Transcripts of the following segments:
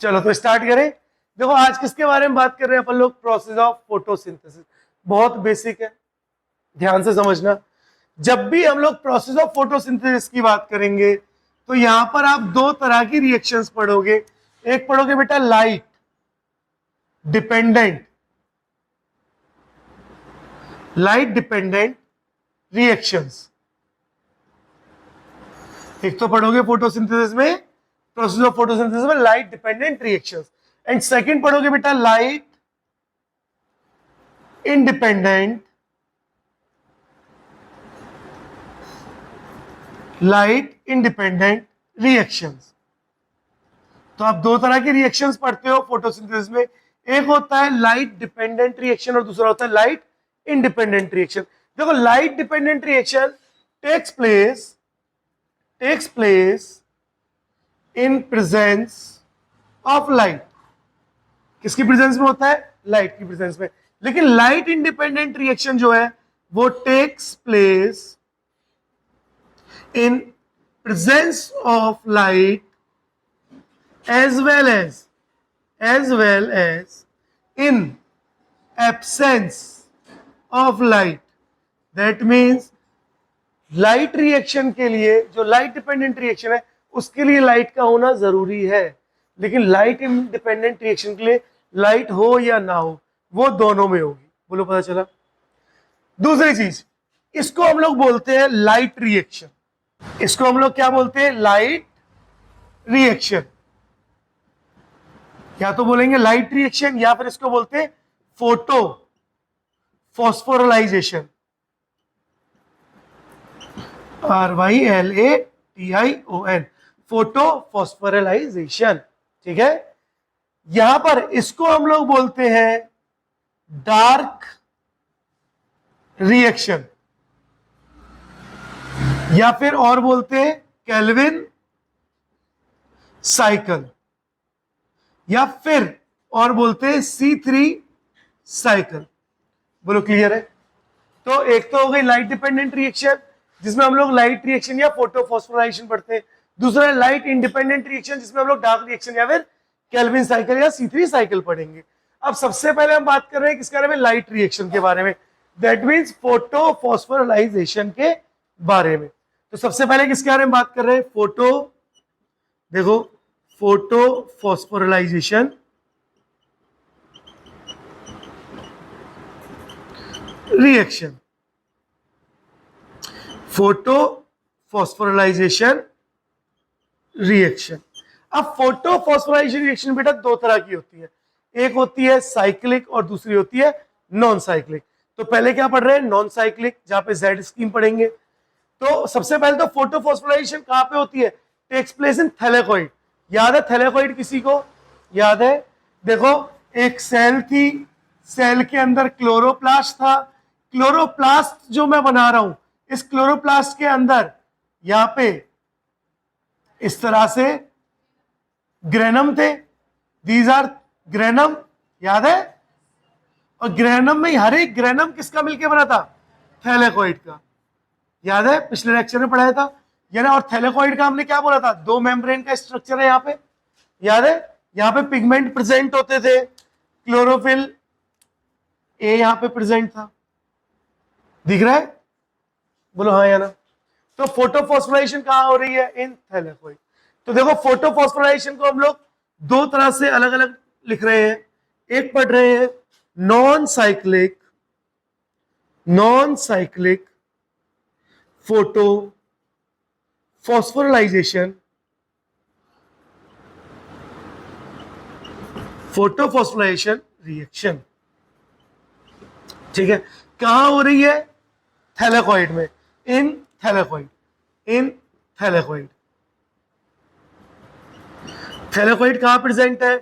चलो तो स्टार्ट करें। देखो आज किसके बारे में बात कर रहे हैं अपन लोग, प्रोसेस ऑफ फोटोसिंथेसिस। बहुत बेसिक है, ध्यान से समझना। जब भी हम लोग प्रोसेस ऑफ फोटोसिंथेसिस की बात करेंगे तो यहां पर आप दो तरह की रिएक्शंस पढ़ोगे। एक पढ़ोगे बेटा light dependent, light dependent reactions. एक तो पढ़ोगे फोटोसिंथेसिस में, प्रोसेस ऑफ फोटोसिंथेसिस में light dependent reactions. And second पढ़ोगे बेटा light independent, light independent reactions. तो आप दो तरह के रिएक्शंस पढ़ते हो फोटोसिंथेसिस में। एक होता है लाइट डिपेंडेंट रिएक्शन और दूसरा होता है लाइट इंडिपेंडेंट रिएक्शन। देखो light dependent reaction takes place in presence of light. किसकी प्रेजेंस में होता है? लाइट की प्रेजेंस में। लेकिन लाइट इंडिपेंडेंट रिएक्शन जो है वो takes place in presence of light as well as in absence of light. That means light reaction के लिए, जो लाइट डिपेंडेंट रिएक्शन है उसके लिए लाइट का होना जरूरी है, लेकिन लाइट इंडिपेंडेंट रिएक्शन के लिए लाइट हो या ना हो वो दोनों में होगी। बोलो पता चला? दूसरी चीज, इसको हम लोग बोलते हैं लाइट रिएक्शन। इसको हम लोग क्या बोलते हैं? Light reaction. या तो बोलेंगे लाइट रिएक्शन या फिर इसको बोलते हैं फोटो फॉस्फोरलाइजेशन, RYLATION, फोटो फॉस्फोरलाइजेशन। ठीक है, यहां पर इसको हम लोग बोलते हैं डार्क रिएक्शन, या फिर और बोलते हैं केल्विन साइकिल, या फिर और बोलते हैं C3 साइकिल। बोलो क्लियर है? तो एक तो हो गई लाइट डिपेंडेंट रिएक्शन जिसमें हम लोग लाइट रिएक्शन या फोटो फॉस्फोराइलेशन पढ़ते हैं। दूसरा है लाइट इंडिपेंडेंट रिएक्शन जिसमें हम लोग डार्क रिएक्शन या फिर केल्विन साइकिल या C3 साइकिल पढ़ेंगे। अब सबसे पहले हम बात कर रहे हैं किसके बारे में? लाइट रिएक्शन के बारे में। दैट मीन्स फोटो फॉस्फोराइलेशन के बारे में। तो सबसे पहले किसके बारे में बात कर रहे हैं? फोटो, देखो फोटो फॉस्फोरलाइजेशन रिएक्शन, फोटो फॉस्फोरलाइजेशन रिएक्शन। अब फोटो फॉस्फोराइलेशन रिएक्शन बेटा दो तरह की होती है, एक होती है साइक्लिक और दूसरी होती है नॉन साइक्लिक। तो पहले क्या पढ़ रहे हैं? नॉन साइक्लिक, जहां पे जेड स्कीम पढ़ेंगे। तो सबसे पहले तो फोटो फॉस्फोराइलेशन कहां पे होती है? Takes place in thylakoid. याद है थैलेकॉइड? किसी को याद है? देखो एक सेल थी, सेल के अंदर क्लोरोप्लास्ट था। क्लोरोप्लास्ट जो मैं बना रहा हूं, इस क्लोरोप्लास्ट के अंदर यहां पे इस तरह से ग्रेनम थे। दीज आर ग्रेनम, याद है? और ग्रेनम में हर एक ग्रेनम किसका मिलके बना था? थैलेकॉइड का। याद है? पिछले लेक्चर में पढ़ाया था। यानी और थैलेकॉइड का हमने क्या बोला था? दो मेम्ब्रेन का स्ट्रक्चर है यहाँ पे, याद है? यहाँ पे पिगमेंट प्रेजेंट होते थे, क्लोरोफिल ए यहाँ पे प्रेजेंट था, दिख रहा है? बोलो हाँ या ना। तो फोटोफॉस्फोराइलेशन कहां हो रही है? इन थैलेकॉइड। तो देखो फोटोफॉस्फोराइलेशन को हम लोग दो तरह से अलग अलग लिख रहे हैं। एक पढ़ रहे हैं non cyclic, photo phosphorylation, photophosphorylation reaction. ठीक है, कहां हो रही है? थैलेकॉइड में, in thylakoid, in thylakoid. Thylakoid कहां प्रेजेंट है?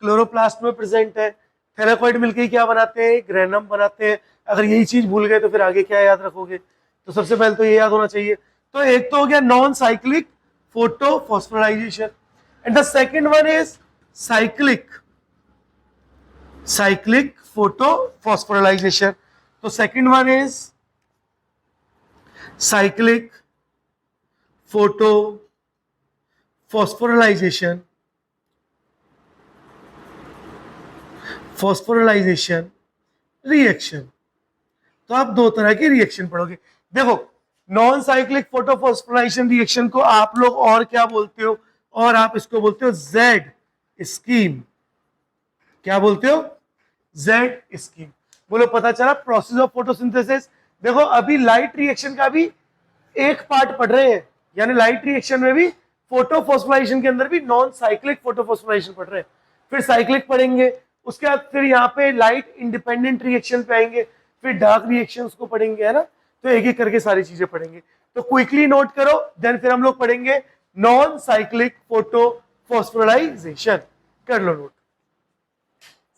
क्लोरोप्लास्ट में प्रेजेंट है। थैलेकॉइड मिलकर क्या बनाते हैं? ग्रेनम बनाते हैं। अगर यही चीज भूल गए तो फिर आगे क्या याद रखोगे? तो सबसे पहले तो ये याद होना चाहिए। तो एक तो हो गया non cyclic photo phosphorylation, and the second one is cyclic photo phosphorylation. तो second one is cyclic photo phosphorylation phosphorylation reaction. तो आप दो तरह के रिएक्शन पढ़ोगे। देखो, नॉन साइक्लिक फोटोफॉस्फोराइलेशन रिएक्शन को आप लोग और क्या बोलते हो, और आप इसको बोलते हो जेड स्कीम। क्या बोलते हो? Z scheme. बोलो, पता चला प्रोसेस ऑफ फोटोसिंथेसिस। देखो, अभी लाइट रिएक्शन का भी एक पार्ट पढ़ रहे हैं, यानी लाइट रिएक्शन में भी फोटोफॉस्फोराइलेशन के अंदर भी नॉन साइक्लिक फोटोफॉस्फोराइलेशन पढ़ रहे हैं, फिर साइक्लिक पढ़ेंगे, उसके बाद फिर यहाँ पे लाइट इंडिपेंडेंट रिएक्शन पे आएंगे, फिर डार्क रिएक्शंस को पढ़ेंगे, है ना। तो एक एक करके सारी चीजें पढ़ेंगे। तो क्विकली नोट करो, देन फिर हम लोग पढ़ेंगे नॉन साइक्लिक फोटोफॉस्फोराइलेशन। कर लो नोट।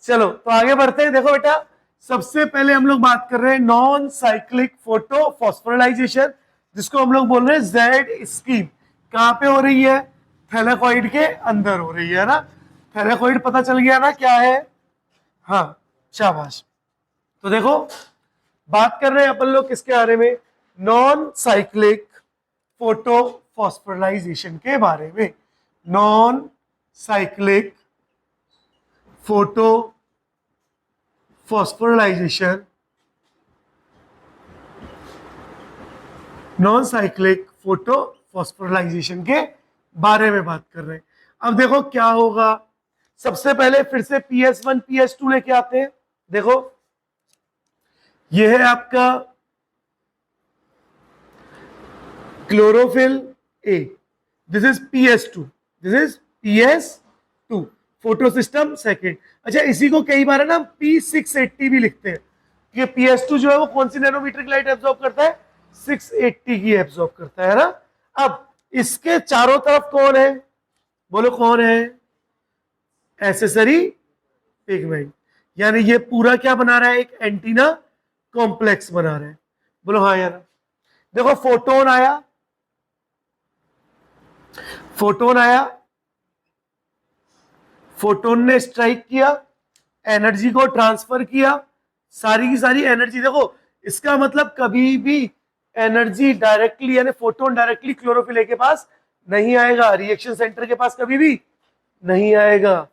चलो तो आगे बढ़ते हैं। देखो बेटा, सबसे पहले हम लोग बात कर रहे हैं नॉन साइक्लिक फोटोफॉस्फोराइलेशन, जिसको हम लोग बोल रहे हैं जेड स्कीम। कहां पे हो रही है? थैलेकॉइड के अंदर हो रही है ना। थैलेकॉइड पता चल गया ना क्या है? हाँ, शाबाश। तो देखो, बात कर रहे हैं अपन लोग किसके बारे में? नॉन साइक्लिक फोटोफॉस्फोराइलेशन के बारे में। Non cyclic photophosphorylation, non cyclic photophosphorylation के बारे में बात कर रहे हैं। अब देखो क्या होगा। सबसे पहले फिर से PS1 PS2 लेके आते हैं। देखो, यह है आपका chlorophyll A, this is PS2, this is PS2, photo system second. अच्छा, इसी को कई बार है ना P680 भी लिखते हैं, क्योंकि PS2 जो है वो कौन सी नैनोमीटर की लाइट एब्जॉर्ब करता है? 680 की एब्जॉर्ब करता है ना। अब इसके चारों तरफ कौन है? बोलो कौन है? एसेसरी पिगमेंट, यानी ये पूरा क्या बना रहा है? एक एंटीना कॉम्प्लेक्स बना रहा है। बोलो हाँ या ना। देखो, फोटोन आया, फोटोन आया, फोटोन ने स्ट्राइक किया, एनर्जी को ट्रांसफर किया, सारी की सारी एनर्जी। देखो, इसका मतलब कभी भी एनर्जी डायरेक्टली, यानी फोटोन डायरेक्टली क्लोरोफिल ए के पास नहीं आएगा, रिएक्शन सेंटर के पास कभी भी नहीं आएगा।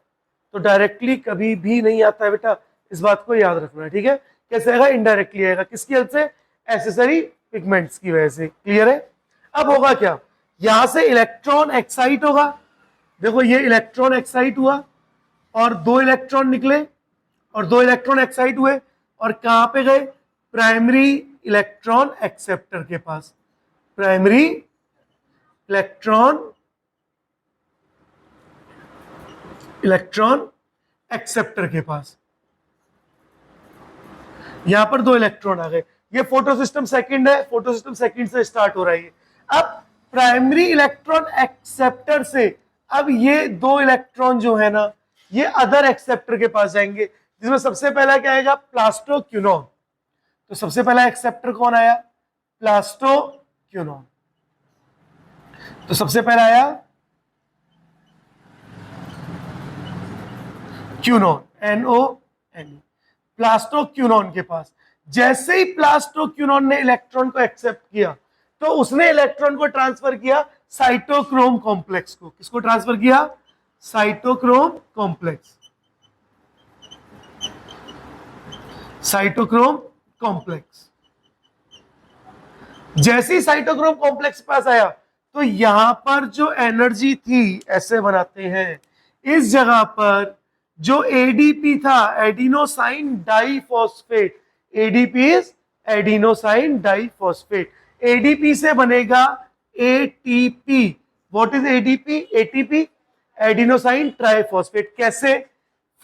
तो डायरेक्टली कभी भी नहीं आता है बेटा, इस बात को याद रखना है, ठीक है। कैसे आएगा? इनडायरेक्टली आएगा। किसकी हेल्प से? एसेसरी पिगमेंट्स की वजह से। क्लियर है? अब होगा क्या? यहां से इलेक्ट्रॉन एक्साइट होगा। देखो, ये इलेक्ट्रॉन एक्साइट हुआ और दो इलेक्ट्रॉन निकले, और दो इलेक्ट्रॉन एक्साइट हुए और कहां पे गए? प्राइमरी इलेक्ट्रॉन एक्सेप्टर के पास। प्राइमरी इलेक्ट्रॉन एक्सेप्टर के पास। यहां पर दो इलेक्ट्रॉन आ गए। ये फोटो सिस्टम सेकंड है, फोटो सिस्टम सेकंड से स्टार्ट हो रहा है। अब प्राइमरी इलेक्ट्रॉन एक्सेप्टर से अब ये दो इलेक्ट्रॉन जो है ना, ये अदर एक्सेप्टर के पास जाएंगे, जिसमें सबसे पहला क्या आएगा? प्लास्टोक्यूनॉन। तो सबसे पहला एक्सेप्टर कौन आया? प्लास्टोक्यूनॉन। तो सबसे पहला आया क्यूनॉन, NON, प्लास्टोक्यूनॉन के पास। जैसे ही प्लास्टोक्यूनॉन ने इलेक्ट्रॉन को एक्सेप्ट किया, तो उसने इलेक्ट्रॉन को ट्रांसफर किया साइटोक्रोम कॉम्प्लेक्स को। किसको ट्रांसफर किया? Cytochrome complex. Cytochrome complex. जैसे ही साइटोक्रोम कॉम्प्लेक्स पास आया, तो यहां पर जो एनर्जी थी, ऐसे बनाते हैं, इस जगह पर जो एडीपी था, adenosine diphosphate, ADP is adenosine diphosphate, ADP से बनेगा ATP. What is ADP? ATP, adenosine triphosphate. कैसे?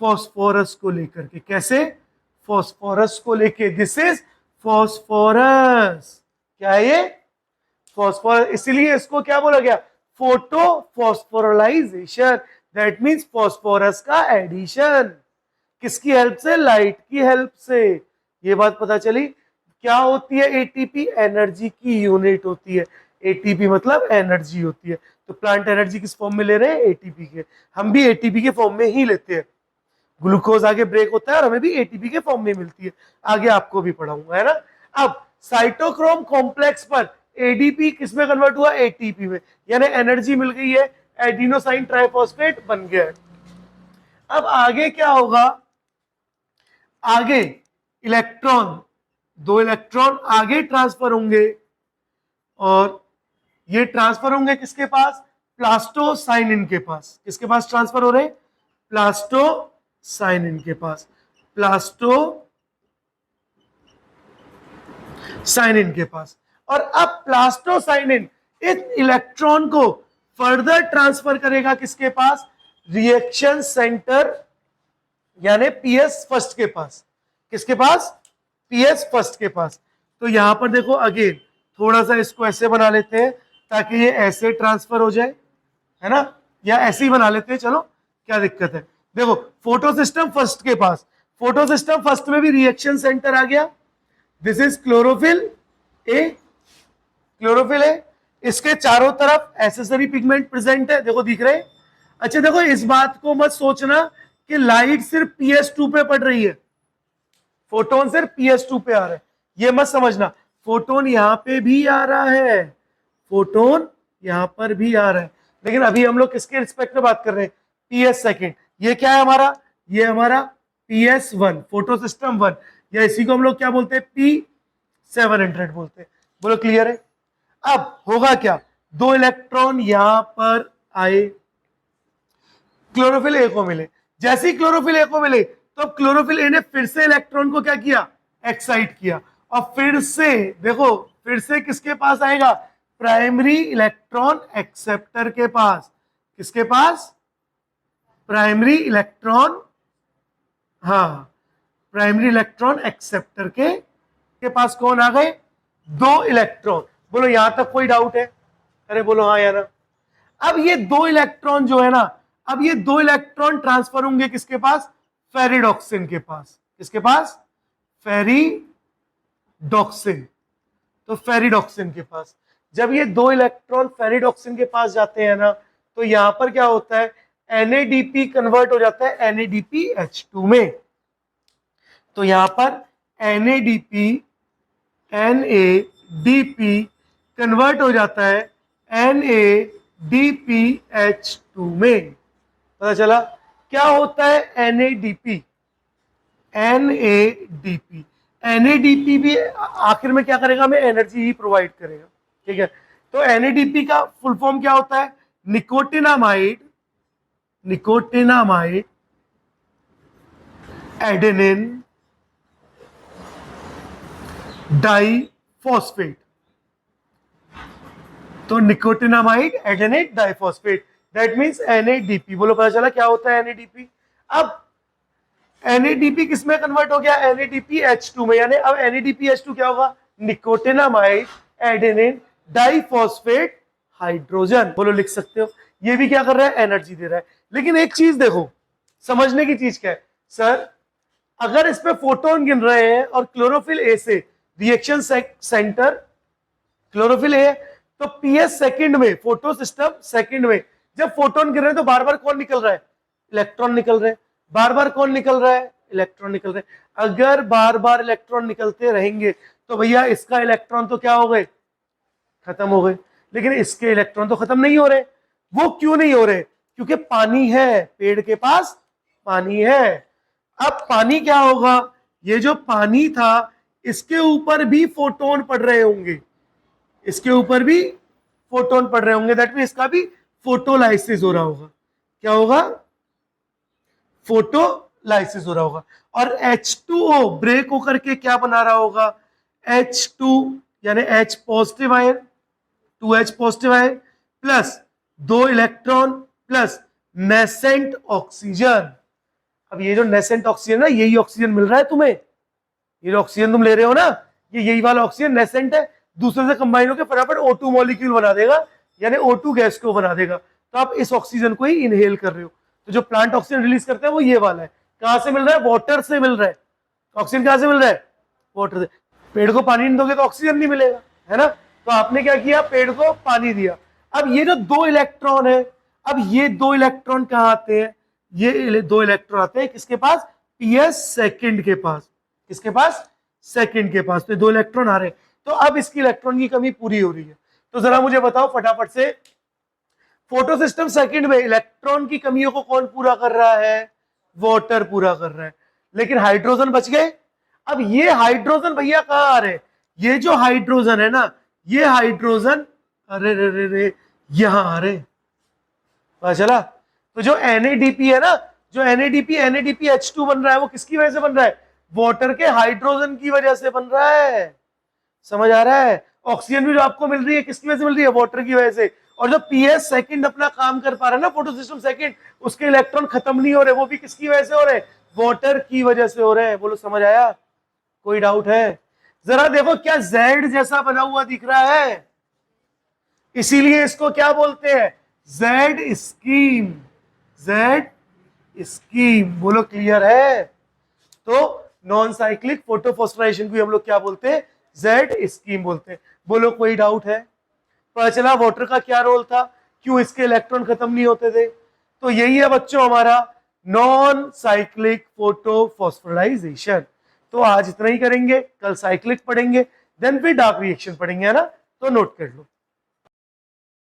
फॉस्फोरस को लेकर के। कैसे? फॉस्फोरस को लेके। This is phosphorus. क्या है ये? फॉस्फोरस। इसलिए इसको क्या बोला गया? Photo phosphorylation. That means phosphorus का एडिशन। किसकी हेल्प से? लाइट की हेल्प से। ये बात पता चली। क्या होती है एटीपी? एनर्जी की यूनिट होती है। एटीपी मतलब एनर्जी होती है। तो प्लांट एनर्जी किस फॉर्म में ले रहे हैं? एटीपी के। हम भी एटीपी के फॉर्म में ही लेते हैं। ग्लूकोज आगे ब्रेक होता है और हमें भी एटीपी के फॉर्म में मिलती है। आगे आपको भी पढ़ाऊंगा, है ना। अब साइटोक्रोम कॉम्प्लेक्स पर एडीपी किस में कन्वर्ट हुआ? एटीपी में, यानी एनर्जी मिल गई है, एडिनोसाइन ट्राइफॉस्फेट बन गया है। अब आगे क्या होगा? आगे इलेक्ट्रॉन, दो इलेक्ट्रॉन आगे ट्रांसफर होंगे और ये ट्रांसफर होंगे किसके पास? प्लास्टोसाइनिन के पास। किसके पास ट्रांसफर हो रहे? प्लास्टोसाइनिन के पास, प्लास्टोसाइनिन के पास। और अब प्लास्टोसाइनिन इस इलेक्ट्रॉन को फर्दर ट्रांसफर करेगा किसके पास? रिएक्शन सेंटर यानी पीएस फर्स्ट के पास। किसके पास? पीएस फर्स्ट के पास। तो यहां पर देखो अगेन थोड़ा सा इसको ऐसे बना लेते हैं ताकि ये ऐसे ट्रांसफर हो जाए, है ना, या ऐसे ही बना लेते हैं, चलो क्या दिक्कत है। देखो फोटो सिस्टम फर्स्ट के पास, फोटो सिस्टम फर्स्ट में भी रिएक्शन सेंटर आ गया। This is chlorophyll A, chlorophyll A, इसके चारों तरफ एसेसरी पिगमेंट प्रेजेंट है, देखो दिख रहे हैं। अच्छा देखो इस बात को मत सोचना कि लाइट सिर्फ PS2 पे पड़ रही है, फोटोन सिर्फ PS2 पे आ रहा है, ये मत समझना। फोटोन यहां पे भी आ रहा है, फोटोन यहां पर भी आ रहा है, लेकिन अभी हम लोग किसके रिस्पेक्ट में बात कर रहे हैं? PS second. ये क्या है हमारा? ये हमारा PS1 फोटो सिस्टम 1, या इसी को हम लोग क्या बोलते हैं? P700 बोलते हैं। बोलो क्लियर है? अब होगा क्या? दो इलेक्ट्रॉन यहां पर आए, क्लोरोफिल ए को मिले। जैसे ही क्लोरोफिल ए को मिले तो अब क्लोरोफिल ए ने फिर से इलेक्ट्रॉन को क्या किया? एक्साइट किया, और फिर से देखो फिर से किसके पास आएगा? प्राइमरी इलेक्ट्रॉन एक्सेप्टर के पास। किसके पास? प्राइमरी इलेक्ट्रॉन, हाँ, प्राइमरी इलेक्ट्रॉन एक्सेप्टर के पास कौन आ गए? दो इलेक्ट्रॉन। बोलो यहां तक कोई डाउट है? अरे बोलो हाँ या ना। अब ये दो इलेक्ट्रॉन जो है ना, अब ये दो इलेक्ट्रॉन ट्रांसफर होंगे किसके पास? फेरिडॉक्सिन के पास। किसके पास? फेरिडॉक्सिन। तो फेरिडॉक्सिन के पास जब ये दो इलेक्ट्रॉन फेरिडॉक्सिन के पास जाते हैं ना, तो यहां पर क्या होता है? NADP कन्वर्ट हो जाता है NADPH2 में। तो यहां पर NADP कन्वर्ट हो जाता है NADPH2 में। पता चला क्या होता है? NADP NADP भी आखिर में क्या करेगा? हमें एनर्जी ही प्रोवाइड करेगा, ठीक है। तो NADP का फुल फॉर्म क्या होता है? Nicotinamide adenine diphosphate. तो nicotinamide adenine diphosphate, that means NADP। बोलो पता चला क्या होता है NADP? अब NADP किस में कन्वर्ट हो गया? NADPH2 में, यानी अब NADPH2 क्या होगा? Nicotinamide adenine diphosphate hydrogen. बोलो लिख सकते हो। ये भी क्या कर रहा है? एनर्जी दे रहा है। लेकिन एक चीज देखो, समझने की चीज क्या है सर, अगर इस पे फोटोन गिन रहे हैं और क्लोरोफिल ए से रिएक्शन सेंटर क्लोरोफिल ए, तो PS सेकंड में, फोटो सिस्टम सेकंड में जब फोटोन गिर रहे हैं तो बार बार कौन निकल रहा है? इलेक्ट्रॉन निकल रहे हैं। बार बार कौन निकल रहा है? इलेक्ट्रॉन निकल रहे हैं। अगर बार बार इलेक्ट्रॉन निकलते रहेंगे तो भैया इसका इलेक्ट्रॉन तो क्या हो गए? खत्म हो गए। लेकिन इसके इलेक्ट्रॉन तो खत्म नहीं हो रहे। वो क्यों नहीं हो रहे? क्योंकि पानी है, पेड़ के पास पानी है। अब पानी क्या होगा? ये जो पानी था इसके ऊपर भी फोटोन पड़ रहे होंगे, इसके ऊपर भी फोटोन पड़ रहे होंगे, दैट मीन इसका भी फोटोलाइसिस हो रहा होगा। क्या होगा? फोटोलाइसिस हो रहा होगा। और H2O ब्रेक होकर के क्या बना रहा होगा? H2 यानी H positive ion, 2H positive ion plus दो इलेक्ट्रॉन प्लस नेसेंट ऑक्सीजन। अब ये जो नेसेंट ऑक्सीजन है, यही ऑक्सीजन मिल रहा है तुम्हें, ये जो ऑक्सीजन तुम ले रहे हो ना, ये यही वाला ऑक्सीजन नेसेंट है, दूसरे से कंबाइन होकर फटाफट O2 मॉलिक्यूल बना देगा, यानी O2 गैस को बना देगा। तो आप इस ऑक्सीजन को ही इनहेल कर रहे हो। तो जो प्लांट ऑक्सीजन रिलीज करता है वो ये वाला है। कहां से मिल रहा है? वाटर से मिल रहा है। ऑक्सीजन कहां से मिल रहा है? वाटर से। पेड़ को पानी नहीं दोगे तो ऑक्सीजन नहीं मिलेगा, है ना। तो आपने क्या किया? पेड़ को पानी दिया। अब ये जो दो इलेक्ट्रॉन है, अब ये दो इलेक्ट्रॉन कहां आते हैं? ये दो इलेक्ट्रॉन आते हैं किसके पास? PS सेकंड के पास। किसके पास? सेकंड के पास। तो दो इलेक्ट्रॉन आ रहे हैं, तो अब इसकी इलेक्ट्रॉन की कमी पूरी हो रही है। तो जरा मुझे बताओ फटाफट से, फोटो सिस्टम सेकंड में इलेक्ट्रॉन की कमियों को कौन पूरा कर रहा है? वाटर पूरा कर रहा है। लेकिन हाइड्रोजन बच गए। अब ये हाइड्रोजन भैया कहाँ आ रहे हैं, ये जो हाइड्रोजन है ना, ये हाइड्रोजन अरे रे रे रे यहां आ रहे, पता चला। तो जो NADP है ना, जो NADP H2 बन रहा है, वो किसकी वजह से बन रहा है, वाटर के हाइड्रोजन की वजह से बन रहा है, समझ आ रहा है। ऑक्सीजन भी जो आपको मिल रही है किसकी वजह से मिल रही है, वाटर की वजह से। और जो PS सेकंड अपना काम कर पा रहा है ना, फोटो सिस्टम सेकंड, उसके इलेक्ट्रॉन खत्म नहीं हो रहे, वो भी किसकी वजह से हो रहे, वाटर की वजह से हो रहे हैं। बोलो समझ आया, कोई डाउट है? जरा देखो क्या Z जैसा बना हुआ दिख रहा है, इसीलिए इसको क्या बोलते हैं, Z स्कीम, Z स्कीम। बोलो क्लियर है। तो नॉन साइक्लिक फोटोफॉस्फोराइलेशन को हम लोग क्या बोलते हैं, Z स्कीम बोलते हैं। बोलो कोई डाउट है? पता चला वाटर का क्या रोल था, क्यों इसके इलेक्ट्रॉन खत्म नहीं होते थे। तो यही है बच्चों हमारा नॉन साइक्लिक फोटोफॉस्फोराइलेशन। तो आज इतना ही करेंगे, कल साइक्लिक पढ़ेंगे, देन फिर डार्क रिएक्शन पढ़ेंगे, है ना। तो नोट कर लो।